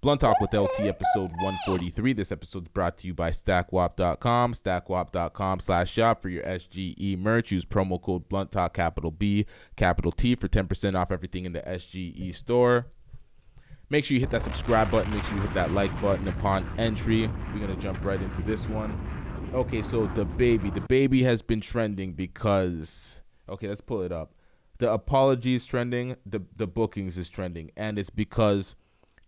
Blunt Talk with LT, episode 143. This episode is brought to you by stackwap.com. Stackwap.com/shop for your SGE merch. Use promo code Blunt Talk, capital B, capital T, for 10% off everything in the SGE store. Make sure you hit that subscribe button. Make sure you hit that like button upon entry. We're going to jump right into this one. Okay, so DaBaby has been trending because... Okay, let's pull it up. The apology is trending. The bookings is trending. And it's because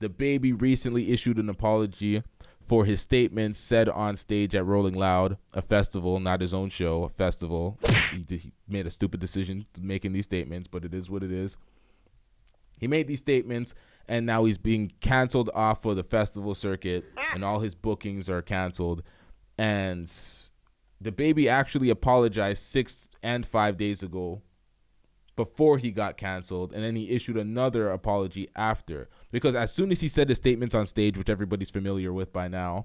DaBaby recently issued an apology for his statements said on stage at Rolling Loud, a festival, not his own show, a festival. He made a stupid decision making these statements, but it is what it is. He made these statements, and now he's being canceled off of the festival circuit, and all his bookings are canceled. And DaBaby actually apologized 6 and 5 days ago before he got canceled, and then he issued another apology after. Because as soon as he said his statements on stage, which everybody's familiar with by now,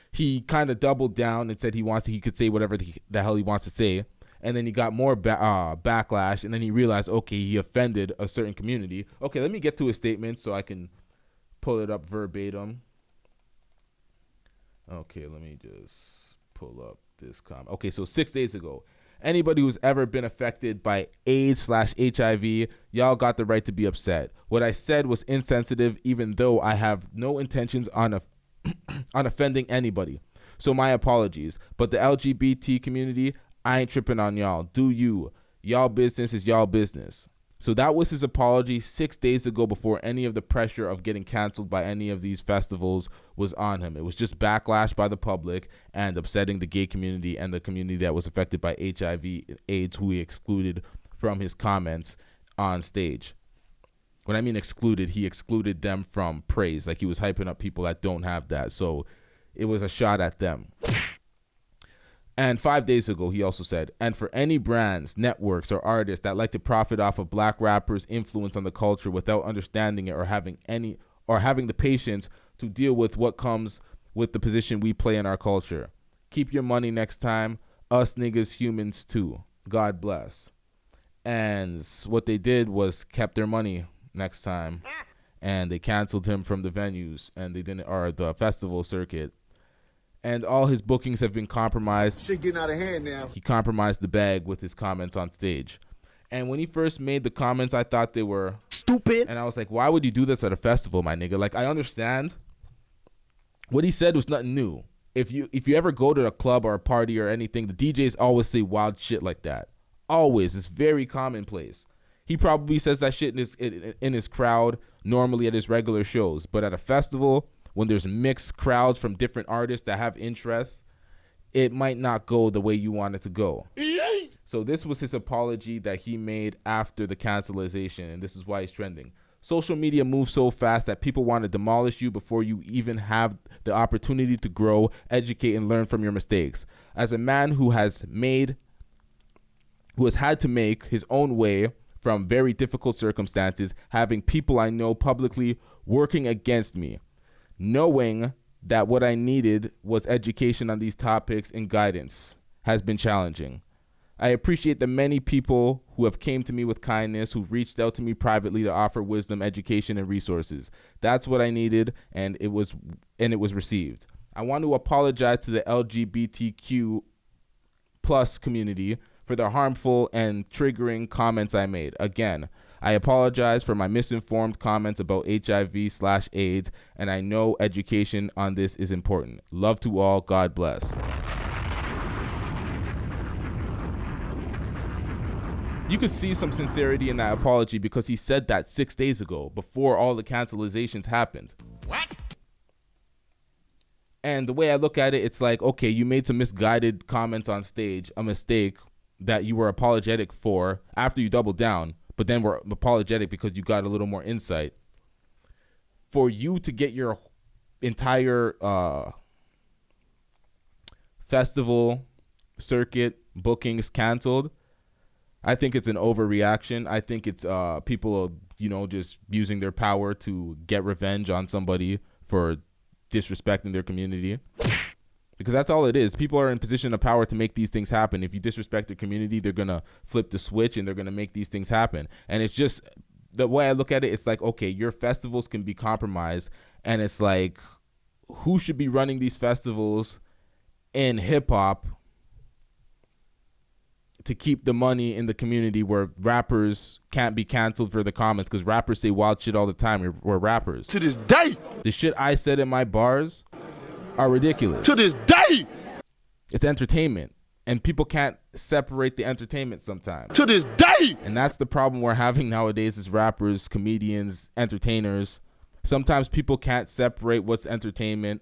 he kind of doubled down and said he could say whatever the hell he wants to say. And then he got more backlash, and then he realized, okay, he offended a certain community. Okay, let me get to his statement so I can pull it up verbatim. Okay, let me just pull up this comment. Okay, so 6 days ago, anybody who's ever been affected by AIDS/HIV, y'all got the right to be upset. What I said was insensitive, even though I have no intentions on offending anybody. So my apologies. But the LGBT community, I ain't tripping on y'all. Do you? Y'all business is y'all business. So that was his apology 6 days ago before any of the pressure of getting canceled by any of these festivals was on him. It was just backlash by the public and upsetting the gay community and the community that was affected by HIV/AIDS, who he excluded from his comments on stage. When I mean excluded, he excluded them from praise. Like he was hyping up people that don't have that. So it was a shot at them. And 5 days ago, he also said, and for any brands, networks, or artists that like to profit off of black rappers' influence on the culture without understanding it or having the patience to deal with what comes with the position we play in our culture. Keep your money next time. Us niggas humans too. God bless. And what they did was kept their money next time. And they canceled him from the venues and the festival circuit. And all his bookings have been compromised. Shit getting out of hand now. He compromised the bag with his comments on stage. And when he first made the comments, I thought they were stupid. And I was like, why would you do this at a festival, my nigga? Like, I understand. What he said was nothing new. If you ever go to a club or a party or anything, the DJs always say wild shit like that. Always. It's very commonplace. He probably says that shit in his crowd, normally at his regular shows. But at a festival, when there's mixed crowds from different artists that have interests, it might not go the way you want it to go. So this was his apology that he made after the cancelization, and this is why he's trending. Social media moves so fast that people want to demolish you before you even have the opportunity to grow, educate, and learn from your mistakes. As a man who has had to make his own way from very difficult circumstances, having people I know publicly working against me, knowing that what I needed was education on these topics and guidance has been challenging. I appreciate the many people who have came to me with kindness, who reached out to me privately to offer wisdom, education, and resources. That's what I needed, and it was received. I want to apologize to the LGBTQ plus community for the harmful and triggering comments I made. Again, I apologize for my misinformed comments about HIV/AIDS, and I know education on this is important. Love to all. God bless. You could see some sincerity in that apology because he said that 6 days ago, before all the cancelizations happened. What? And the way I look at it, it's like, okay, you made some misguided comments on stage, a mistake that you were apologetic for after you doubled down, but then were apologetic because you got a little more insight. For you to get your entire festival circuit bookings canceled, I think it's an overreaction. I think it's people, just using their power to get revenge on somebody for disrespecting their community. Because that's all it is. People are in position of power to make these things happen. If you disrespect the community, they're going to flip the switch and they're going to make these things happen. And it's just, the way I look at it, it's like, okay, your festivals can be compromised And it's like, who should be running these festivals in hip-hop to keep the money in the community where rappers can't be canceled for the comments? Because rappers say wild shit all the time. We're rappers. To this day. The shit I said in my bars are ridiculous. To this day. It's entertainment. And people can't separate the entertainment sometimes. To this day. And that's the problem we're having nowadays as rappers, comedians, entertainers. Sometimes people can't separate what's entertainment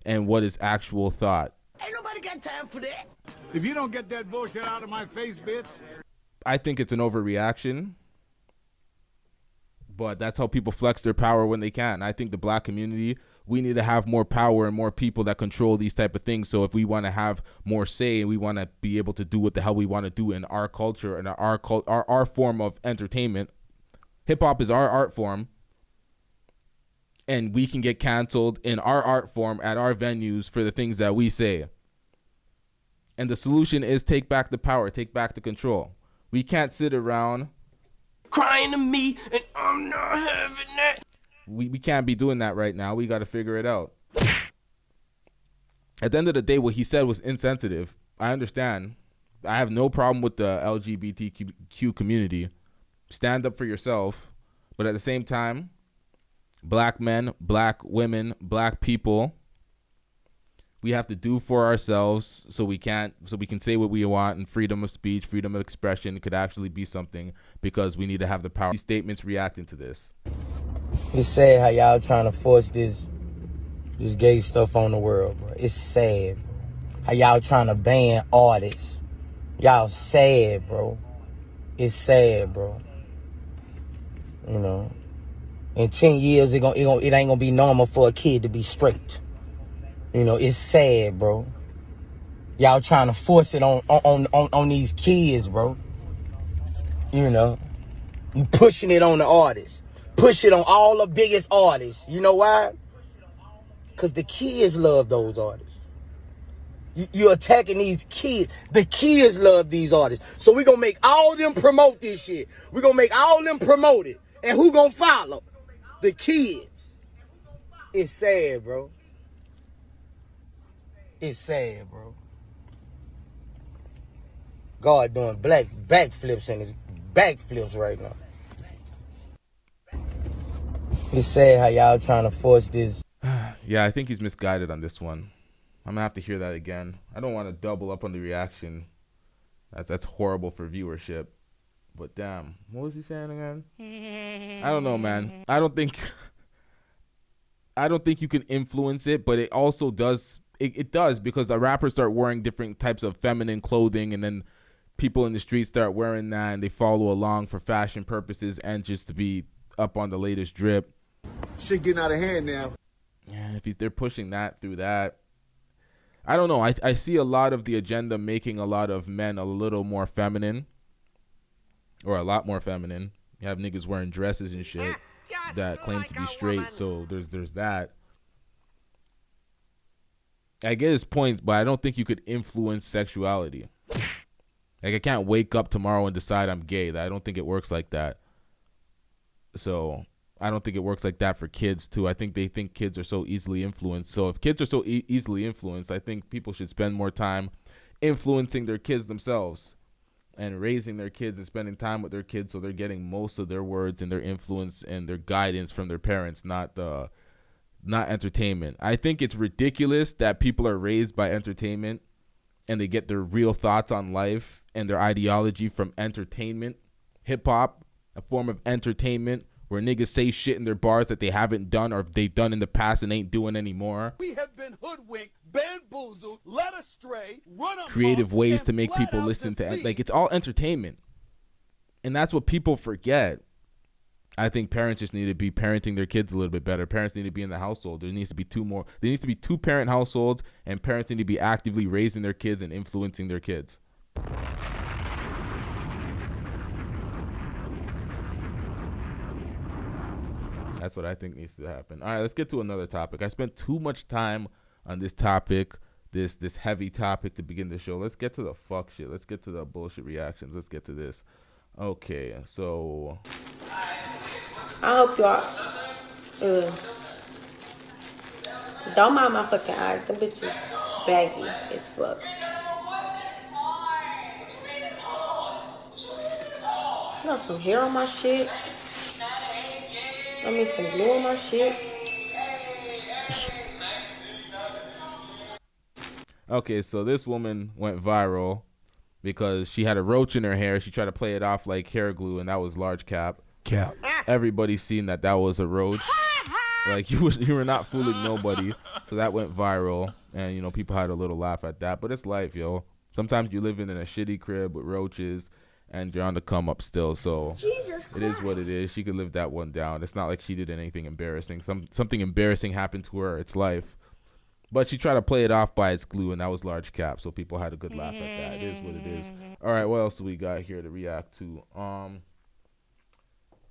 and what is actual thought. Ain't nobody got time for that. If you don't get that bullshit out of my face, bitch. I think it's an overreaction. But that's how people flex their power when they can. I think the black community, we need to have more power and more people that control these type of things. So if we want to have more say and we want to be able to do what the hell we want to do in our culture and our form of entertainment, hip hop is our art form, and we can get canceled in our art form at our venues for the things that we say. And the solution is take back the power, take back the control. We can't sit around Crying to me, and I'm not having that. We can't be doing that right now. We got to figure it out. At the end of the day, what he said was insensitive. I understand. I have no problem with the LGBTQ community. Stand up for yourself. But at the same time, black men, black women, black people, we have to do for ourselves so we can say what we want, and freedom of speech, freedom of expression could actually be something, because we need to have the power. These statements reacting to this. It's sad how y'all trying to force this gay stuff on the world, bro. It's sad, bro. How y'all trying to ban artists. Y'all sad, bro. It's sad, bro. You know, in 10 years, it ain't gonna be normal for a kid to be straight. You know, it's sad, bro. Y'all trying to force it on these kids, bro. You know, you pushing it on the artists. Push it on all the biggest artists. You know why? Because the kids love those artists. You're attacking these kids. The kids love these artists. So we're going to make all them promote this shit. We're going to make all them promote it. And who going to follow? The kids. It's sad, bro. It's sad, bro. God doing backflips in his backflips right now. It's sad how y'all trying to force this. Yeah, I think he's misguided on this one. I'm going to have to hear that again. I don't want to double up on the reaction. That's horrible for viewership. But damn, what was he saying again? I don't know, man. I don't think you can influence it, but it also does. It does, because the rappers start wearing different types of feminine clothing, and then people in the streets start wearing that, and they follow along for fashion purposes and just to be up on the latest drip. Shit getting out of hand now. Yeah, if they're pushing that through that, I don't know. I see a lot of the agenda making a lot of men a little more feminine, or a lot more feminine. You have niggas wearing dresses and shit that claim to be straight, so there's that. I get his points, but I don't think you could influence sexuality. Like, I can't wake up tomorrow and decide I'm gay. I don't think it works like that. So I don't think it works like that for kids too. I think they think kids are so easily influenced. So if kids are so easily influenced, I think people should spend more time influencing their kids themselves and raising their kids and spending time with their kids, so they're getting most of their words and their influence and their guidance from their parents, not entertainment. I think it's ridiculous that people are raised by entertainment and they get their real thoughts on life and their ideology from entertainment. Hip hop, a form of entertainment where niggas say shit in their bars that they haven't done or they've done in the past and ain't doing anymore. We have been hoodwinked, bamboozled, led astray, run amok, creative ways to make people listen to like, it's all entertainment. And that's what people forget. I think parents just need to be parenting their kids a little bit better. Parents need to be in the household. There needs to be two parent households, and parents need to be actively raising their kids and influencing their kids. That's what I think needs to happen. All right, let's get to another topic. I spent too much time on this topic, this heavy topic to begin the show. Let's get to the fuck shit. Let's get to the bullshit reactions. Let's get to this. Okay, so I hope y'all Don't mind my fucking eyes. Them bitches baggy as fuck. Got some hair on my shit. I mean some glue on my shit. Okay, so this woman went viral because she had a roach in her hair. She tried to play it off like hair glue, and that was large cap. Cap. Everybody's seen that was a roach. Like you were not fooling nobody. So that went viral, and you know people had a little laugh at that. But it's life, yo. Sometimes you living in a shitty crib with roaches, and you're on the come up still. So it is what it is. She could live that one down. It's not like she did anything embarrassing. Something embarrassing happened to her. It's life. But she tried to play it off by its glue, and that was large cap. So people had a good laugh at that. It is what it is. All right, what else do we got here to react to?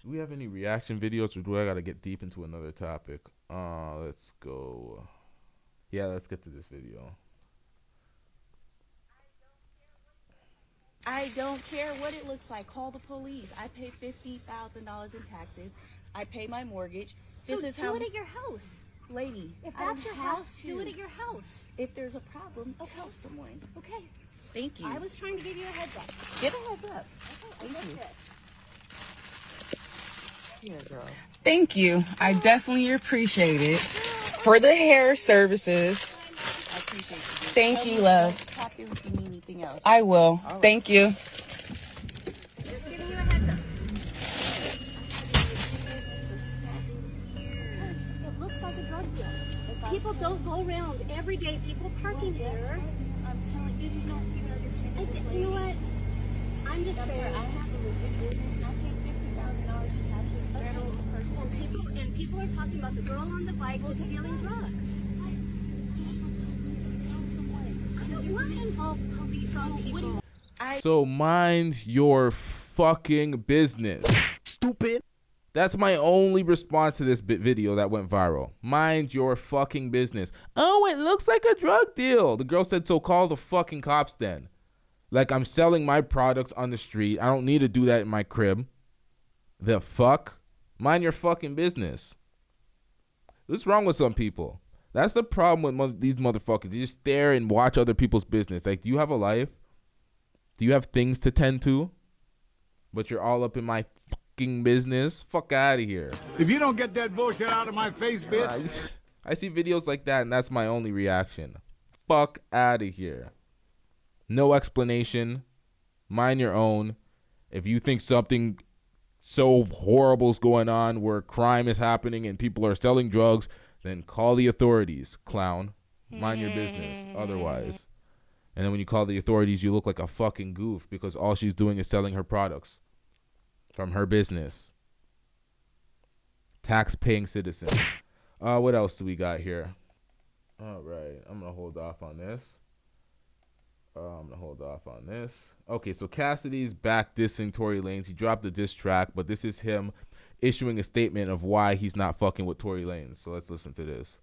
Do we have any reaction videos, or do I gotta get deep into another topic? Let's go. Yeah, let's get to this video. I don't care what it looks like. Call the police. I pay $50,000 in taxes. I pay my mortgage. This is how. Do it at your house. Lady, If I that's don't your have house, to. do it at your house. If there's a problem, tell someone. Okay. Thank you. I was trying to give you a heads up. Give a heads up. Okay, Thank you. Thank you. I definitely appreciate it. For the hair services. I appreciate you. Thank you, love. Tap in if you need anything else. I will. Thank you. Just giving you a heads up. It looks like a drug deal. People don't go around every day. People parking here. I'm telling you, you don't see what I just handed this lady. You know what? I'm just Doctor, saying. I have a legit business. I pay $50,000 in taxes. Federal, personal. And people are talking about the girl on the bike that's stealing drugs. I don't want to involve police on people. So mind your fucking business. Stupid. That's my only response to this video that went viral. Mind your fucking business. Oh, it looks like a drug deal. The girl said, so call the fucking cops then. Like I'm selling my products on the street. I don't need to do that in my crib. The fuck? Mind your fucking business. What's wrong with some people? That's the problem with these motherfuckers. You just stare and watch other people's business. Like, do you have a life? Do you have things to tend to? But you're all up in my fucking business? Fuck out of here. If you don't get that bullshit out of my face, bitch. I see videos like that, and that's my only reaction. Fuck out of here. No explanation. Mind your own. If you think something so horrible is going on where crime is happening and people are selling drugs, then call the authorities, clown. Mind your business otherwise. And then when you call the authorities, you look like a fucking goof because all she's doing is selling her products from her business. Tax-paying citizen. What else do we got here? All right. I'm going to hold off on this. Okay, so Cassidy's back dissing Tory Lanez. He dropped a diss track, but this is him issuing a statement of why he's not fucking with Tory Lanez. So let's listen to this.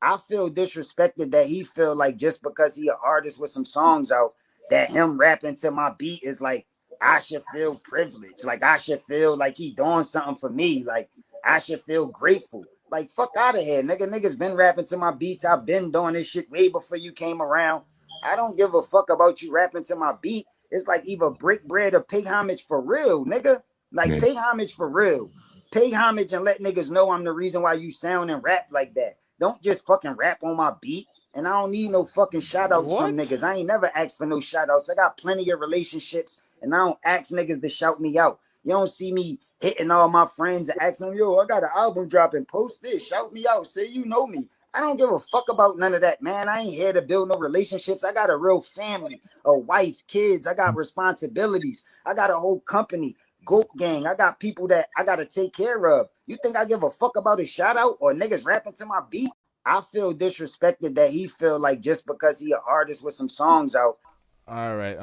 I feel disrespected that he feel like just because he an artist with some songs out, that him rapping to my beat is like, I should feel privileged. Like, I should feel like he doing something for me. Like, I should feel grateful. Like, fuck out of here, nigga. Niggas been rapping to my beats. I've been doing this shit way before you came around. I don't give a fuck about you rapping to my beat. It's like either break bread or pay homage for real, nigga. Like, pay homage for real. Pay homage and let niggas know I'm the reason why you sound and rap like that. Don't just fucking rap on my beat. And I don't need no fucking shout outs from niggas. I ain't never asked for no shout outs. I got plenty of relationships and I don't ask niggas to shout me out. You don't see me hitting all my friends and asking them, yo, I got an album dropping. Post this. Shout me out. Say you know me. I don't give a fuck about none of that, man. I ain't here to build no relationships. I got a real family, a wife, kids. I got responsibilities. I got a whole company, Goat Gang. I got people that I got to take care of. You think I give a fuck about a shout out or niggas rapping to my beat? I feel disrespected that he feel like just because he an artist with some songs out. All right.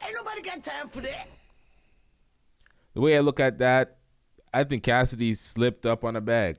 Ain't nobody got time for that. The way I look at that, I think Cassidy slipped up on a bag.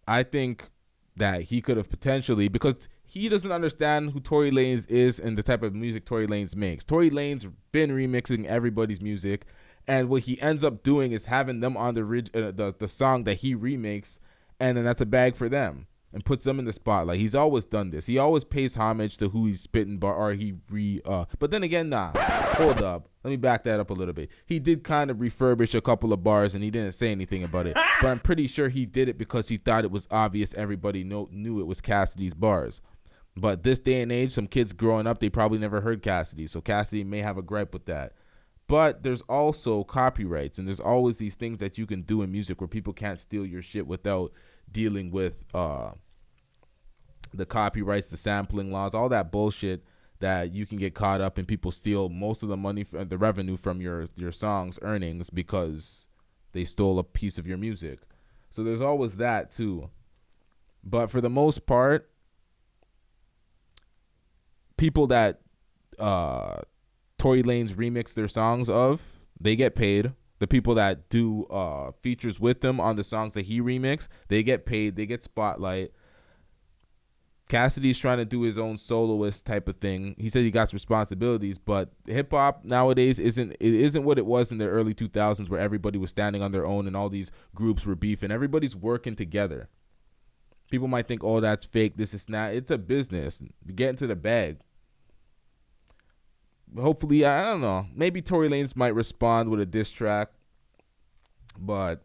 I think that he could have potentially, because he doesn't understand who Tory Lanez is and the type of music Tory Lanez makes. Tory Lanez been remixing everybody's music, and what he ends up doing is having them on the song that he remakes, and then that's a bag for them and puts them in the spotlight. He's always done this. He always pays homage to who he's spitting but then again, nah. Hold up. Let me back that up a little bit. He did kind of refurbish a couple of bars and he didn't say anything about it. But I'm pretty sure he did it because he thought it was obvious everybody knew it was Cassidy's bars. But this day and age, some kids growing up, they probably never heard Cassidy. So Cassidy may have a gripe with that. But there's also copyrights, and there's always these things that you can do in music where people can't steal your shit without dealing with the copyrights, the sampling laws, all that bullshit that you can get caught up and people steal most of the money, the revenue from your song's earnings because they stole a piece of your music. So there's always that too. But for the most part, people that Tory Lanez remix their songs of, they get paid. The people that do features with them on the songs that he remix, they get paid. They get spotlight. Cassidy's trying to do his own soloist type of thing. He said he got responsibilities, but hip hop nowadays isn't what it was in the early 2000s where everybody was standing on their own and all these groups were beefing. Everybody's working together. People might think, oh, that's fake. This is not. It's a business. Get into the bag. Hopefully, I don't know. Maybe Tory Lanez might respond with a diss track, but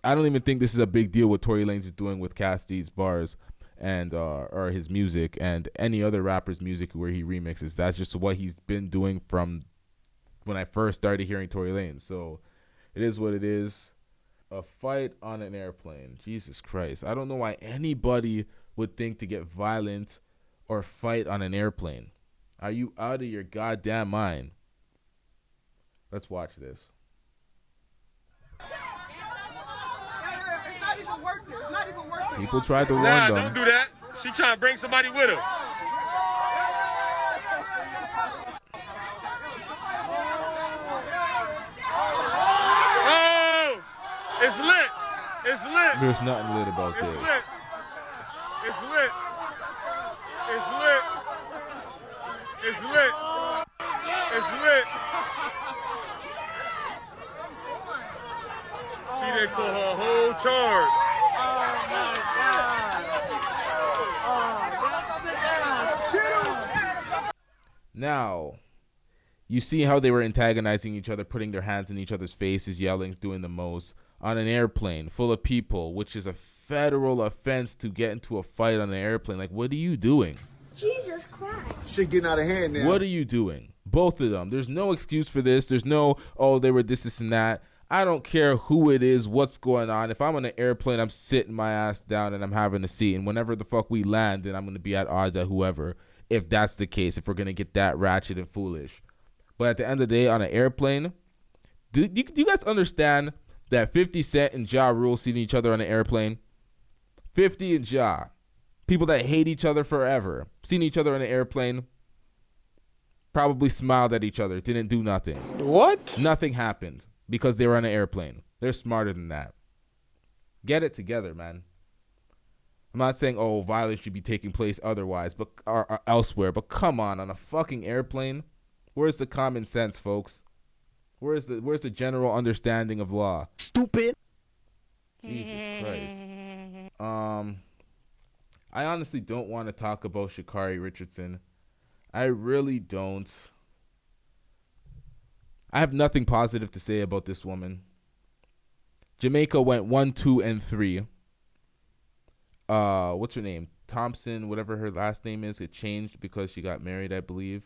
I don't even think this is a big deal what Tory Lanez is doing with Cassidy's bars and or his music and any other rapper's music where he remixes. That's just what he's been doing from when I first started hearing Tory Lanez. So it is what it is. A fight on an airplane. Jesus Christ. I don't know why anybody would think to get violent or fight on an airplane. Are you out of your goddamn mind? Let's watch this. People tried to warn them. Don't do that. She trying to bring somebody with her. Oh, it's lit. It's lit. There's nothing lit about this. It's lit. It's lit. It's lit. It's lit. It's lit. She didn't call her whole charge. Now, you see how they were antagonizing each other, putting their hands in each other's faces, yelling, doing the most on an airplane full of people, which is a federal offense to get into a fight on an airplane. Like, what are you doing? Jesus Christ. Shit getting out of hand now. What are you doing? Both of them. There's no excuse for this. There's no, oh, they were this and that. I don't care who it is, what's going on. If I'm on an airplane, I'm sitting my ass down and I'm having a seat. And whenever the fuck we land, then I'm going to be at odds at whoever. If that's the case, if we're going to get that ratchet and foolish. But at the end of the day, on an airplane, do you guys understand that 50 Cent and Ja Rule seeing each other on an airplane? 50 and Ja. People that hate each other forever. Seen each other on an airplane. Probably smiled at each other. Didn't do nothing. What? Nothing happened because they were on an airplane. They're smarter than that. Get it together, man. I'm not saying, oh, violence should be taking place otherwise, but or elsewhere. But come on a fucking airplane. Where's the common sense, folks? Where's the general understanding of law? Stupid. Jesus Christ. I honestly don't want to talk about Sha'Carri Richardson. I really don't. I have nothing positive to say about this woman. Jamaica went 1, 2, and 3. What's her name? Thompson, whatever her last name is. It changed because she got married, I believe.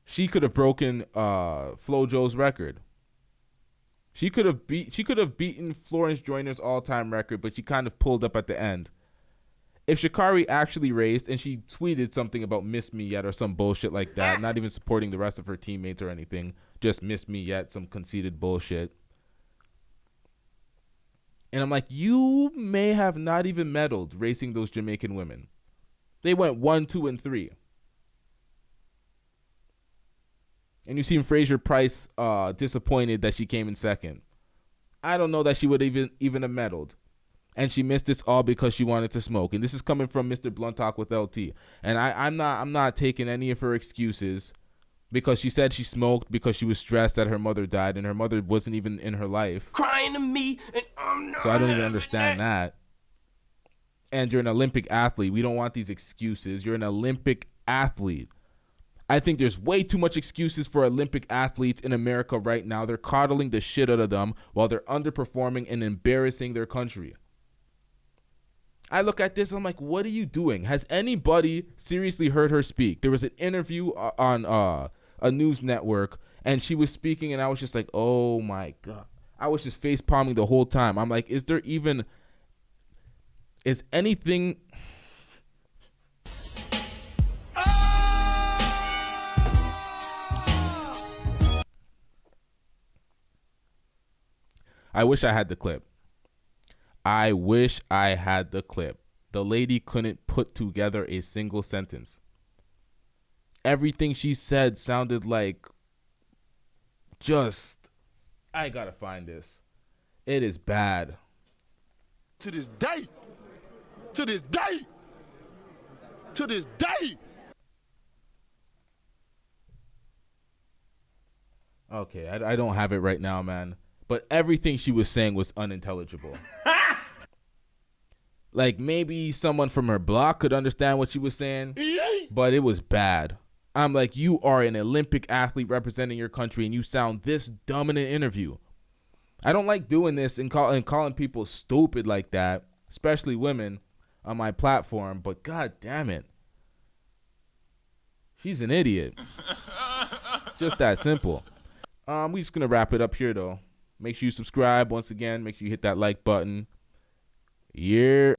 She could have broken FloJo's record. She could have beaten Florence Joyner's all-time record, but she kind of pulled up at the end. If Sha'Carri actually raced and she tweeted something about "miss me yet" or some bullshit like that, not even supporting the rest of her teammates or anything, just "miss me yet," some conceited bullshit. And I'm like, you may have not even medaled racing those Jamaican women. They went 1, 2, and 3. And you seen Fraser Price disappointed that she came in second. I don't know that she would even have medaled. And she missed this all because she wanted to smoke. And this is coming from Mr. Blunt Talk with LT. And I'm not taking any of her excuses because she said she smoked because she was stressed that her mother died and her mother wasn't even in her life. Crying to me and I'm not. So I don't even understand that. and you're an Olympic athlete. We don't want these excuses. You're an Olympic athlete. I think there's way too much excuses for Olympic athletes in America right now. They're coddling the shit out of them while they're underperforming and embarrassing their country. I look at this, I'm like, what are you doing? Has anybody seriously heard her speak? There was an interview on a news network, and she was speaking, and I was just like, oh my God. I was just face palming the whole time. I'm like, is anything... I wish I had the clip. The lady couldn't put together a single sentence. Everything she said sounded like I gotta find this. It is bad. To this day. To this day. To this day. Okay, I don't have it right now, man. But everything she was saying was unintelligible. Like, maybe someone from her block could understand what she was saying, but it was bad. I'm like, you are an Olympic athlete representing your country, and you sound this dumb in an interview. I don't like doing this and calling people stupid like that, especially women, on my platform, but god damn it. She's an idiot. Just that simple. We just going to wrap it up here, though. Make sure you subscribe once again. Make sure you hit that like button. Yeah.